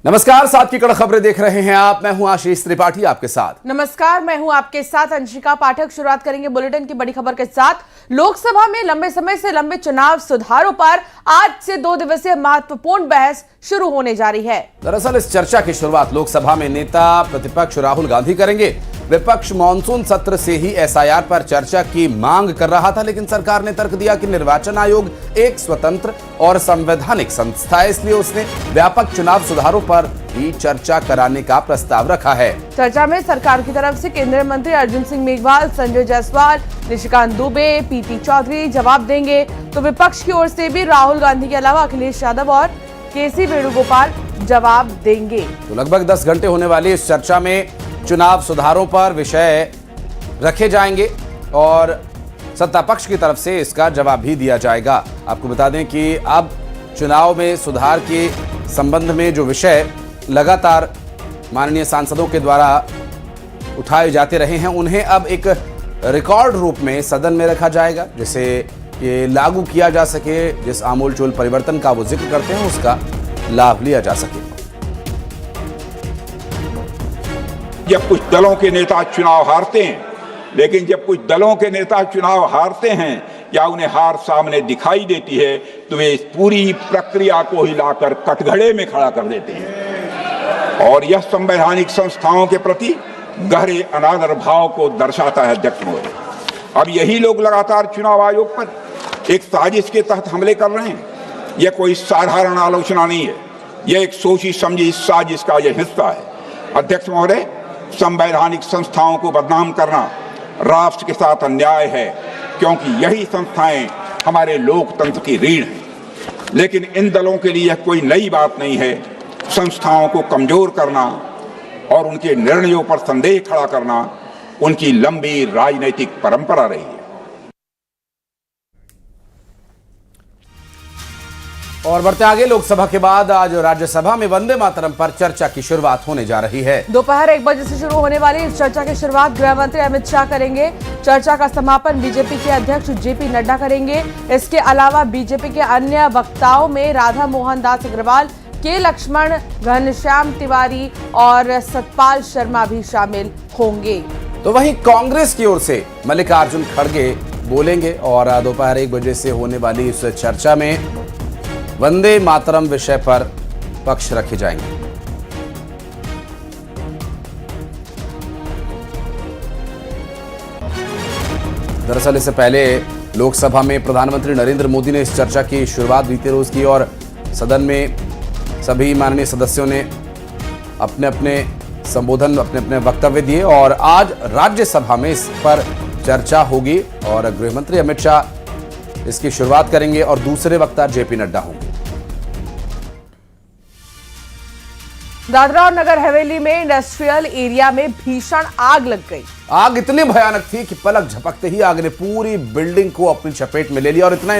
नमस्कार, साथ की कड़क खबरें देख रहे हैं आप। मैं हूं आशीष त्रिपाठी आपके साथ। नमस्कार, मैं हूं आपके साथ अंशिका पाठक। शुरुआत करेंगे बुलेटिन की बड़ी खबर के साथ। लोकसभा में लंबे समय से लंबे चुनाव सुधारों पर आज से 2 दिवसीय महत्वपूर्ण बहस शुरू होने जा रही है। दरअसल इस चर्चा की शुरुआत लोकसभा में नेता प्रतिपक्ष राहुल गांधी करेंगे। विपक्ष मानसून सत्र से ही एसआईआर पर चर्चा की मांग कर रहा था, लेकिन सरकार ने तर्क दिया कि निर्वाचन आयोग एक स्वतंत्र और संवैधानिक संस्था है, इसलिए उसने व्यापक चुनाव सुधारों पर भी चर्चा कराने का प्रस्ताव रखा है। चर्चा में सरकार की तरफ से केंद्रीय मंत्री अर्जुन सिंह मेघवाल, संजय जायसवाल, निशिकांत दुबे, पीपी चौधरी जवाब देंगे, तो विपक्ष की ओर से भी राहुल गांधी के अलावा अखिलेश यादव और केसी वेणुगोपाल जवाब देंगे। तो लगभग 10 घंटे होने वाली इस चर्चा में चुनाव सुधारों पर विषय रखे जाएंगे और सत्ता पक्ष की तरफ से इसका जवाब भी दिया जाएगा। आपको बता दें कि अब चुनाव में सुधार के संबंध में जो विषय लगातार माननीय सांसदों के द्वारा उठाए जाते रहे हैं, उन्हें अब एक रिकॉर्ड रूप में सदन में रखा जाएगा, जिसे ये लागू किया जा सके। जिस आमूलचूल परिवर्तन का वो जिक्र करते हैं, उसका लाभ लिया जा सके। जब कुछ दलों के नेता चुनाव हारते हैं, लेकिन जब कुछ दलों के नेता चुनाव हारते हैं या उन्हें हार सामने दिखाई देती है, तो वे इस पूरी प्रक्रिया को हिलाकर कटघरे में खड़ा कर देते हैं और यह संवैधानिक संस्थाओं के प्रति गहरे अनादर भाव को दर्शाता है। अध्यक्ष महोदय, अब यही लोग लगातार चुनाव आयोग पर एक साजिश के तहत हमले कर रहे हैं। यह कोई साधारण आलोचना नहीं है, यह एक सोची समझी साजिश का यह हिस्सा है। अध्यक्ष महोदय, संवैधानिक संस्थाओं को बदनाम करना राष्ट्र के साथ अन्याय है, क्योंकि यही संस्थाएं हमारे लोकतंत्र की रीढ़ हैं। लेकिन इन दलों के लिए यह कोई नई बात नहीं है। संस्थाओं को कमजोर करना और उनके निर्णयों पर संदेह खड़ा करना उनकी लंबी राजनीतिक परंपरा रही है। और बढ़ते आगे, लोकसभा के बाद आज राज्यसभा में वंदे मातरम पर चर्चा की शुरुआत होने जा रही है। दोपहर 1 बजे से शुरू होने वाली इस चर्चा की शुरुआत गृह मंत्री अमित शाह करेंगे। चर्चा का समापन बीजेपी के अध्यक्ष जेपी नड्डा करेंगे। इसके अलावा बीजेपी के अन्य वक्ताओं में राधा मोहन दास अग्रवाल, के लक्ष्मण, घनश्याम तिवारी और सतपाल शर्मा भी शामिल होंगे। तो वहीं कांग्रेस की ओर से मल्लिकार्जुन खड़गे बोलेंगे और दोपहर 1 बजे से होने वाली इस चर्चा में वंदे मातरम विषय पर पक्ष रखे जाएंगे। दरअसल इससे पहले लोकसभा में प्रधानमंत्री नरेंद्र मोदी ने इस चर्चा की शुरुआत बीते रोज की और सदन में सभी माननीय सदस्यों ने अपने अपने संबोधन, अपने अपने वक्तव्य दिए और आज राज्यसभा में इस पर चर्चा होगी और गृह मंत्री अमित शाह इसकी शुरुआत करेंगे और दूसरे वक्ता जेपी नड्डा होंगे। दादरा और नगर हवेली में इंडस्ट्रियल एरिया में भीषण आग लग गई। आग इतनी भयानक थी कि पलक झपकते ही आग ने पूरी बिल्डिंग को अपनी चपेट में ले लिया और इतना